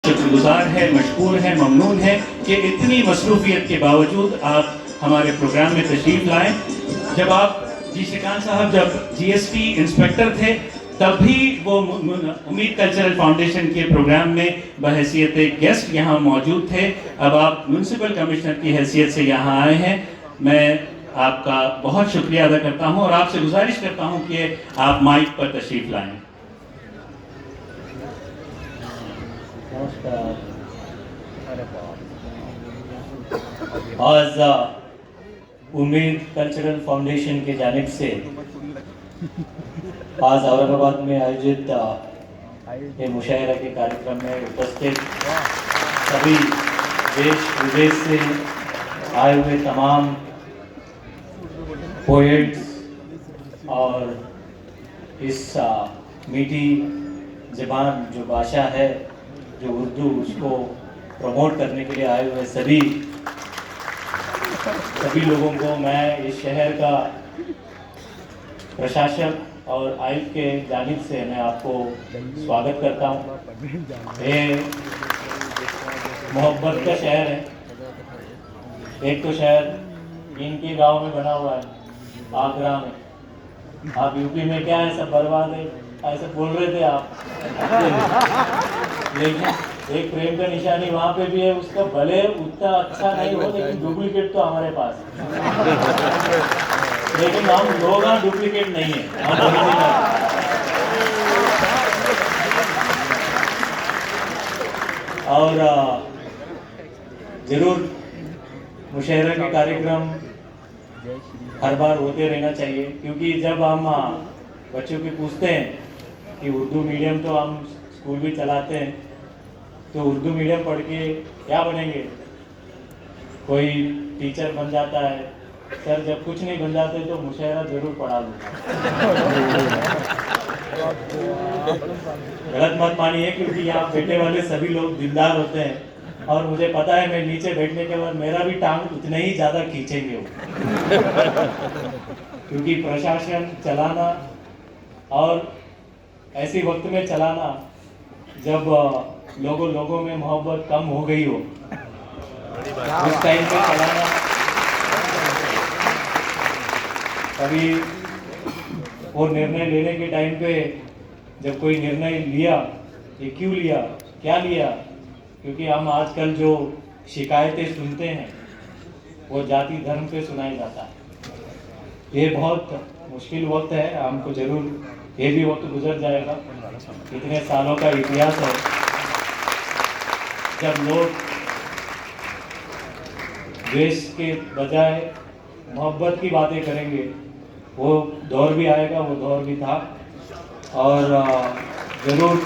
शुक्रगुजार है, मशकूर है, ममनून है कि इतनी मसरूफियत के बावजूद आप हमारे प्रोग्राम में तशरीफ़ लाएँ। जब आप जी शिकान साहब जब जीएसटी इंस्पेक्टर थे तब भी वो उम्मीद कल्चरल फाउंडेशन के प्रोग्राम में बहैसियत गेस्ट यहाँ मौजूद थे। अब आप म्यूनसिपल कमिश्नर की हैसियत से यहाँ आए हैं। मैं आपका बहुत शुक्रिया अदा करता हूँ और आपसे गुजारिश करता हूँ कि आप माइक पर तशरीफ़ लाएँ। आज उम्मीद कल्चरल फाउंडेशन के जानिब से आज औरंगाबाद में आयोजित ये मुशायरा के कार्यक्रम में उपस्थित सभी देश विदेश से आए हुए तमाम पोएट्स और इस मीठी ज़बान जो भाषा है जो उर्दू उसको प्रमोट करने के लिए आए हुए सभी लोगों को मैं इस शहर का प्रशासक और आयुक्त के जानिब से मैं आपको स्वागत करता हूँ। ये मोहब्बत का शहर है। एक तो शहर इनके गांव में बना हुआ है, आगरा में। आप यूपी में क्या है, सब बर्बाद है, ऐसे बोल रहे थे आप। लेकिन एक प्रेम का निशानी वहाँ पे भी है, उसका भले उतना अच्छा नहीं हो लेकिन डुप्लीकेट तो हमारे पास है। लेकिन हम लोग डुप्लीकेट नहीं है, हम ओरिजिनल। और जरूर मुशायरा के कार्यक्रम हर बार होते रहना चाहिए, क्योंकि जब हम बच्चों के पूछते हैं कि उर्दू मीडियम तो हम स्कूल भी चलाते हैं, तो उर्दू मीडियम पढ़ के क्या बनेंगे? कोई टीचर बन जाता है। सर जब कुछ नहीं बन जाते तो मुशायरा जरूर पढ़ा लो। गलत मत मानिए, क्योंकि यहाँ बैठने वाले सभी लोग दिलदार होते हैं और मुझे पता है मैं नीचे बैठने के बाद मेरा भी टांग उतने ही ज़्यादा खींचेंगे वो। क्योंकि प्रशासन चलाना और ऐसी वक्त में चलाना जब लोगों में मोहब्बत कम हो गई हो, उस टाइम पे चलाना। कभी वो निर्णय लेने के टाइम पे जब कोई निर्णय लिया, ये क्यों लिया, क्या लिया? क्योंकि हम आजकल जो शिकायतें सुनते हैं वो जाति धर्म पे सुनाई जाता है। ये बहुत मुश्किल वक्त है, हमको जरूर ये भी वक्त गुजर जाएगा। इतने सालों का इतिहास है जब लोग देश के बजाय मोहब्बत की बातें करेंगे। वो दौर भी आएगा, वो दौर भी था और ज़रूर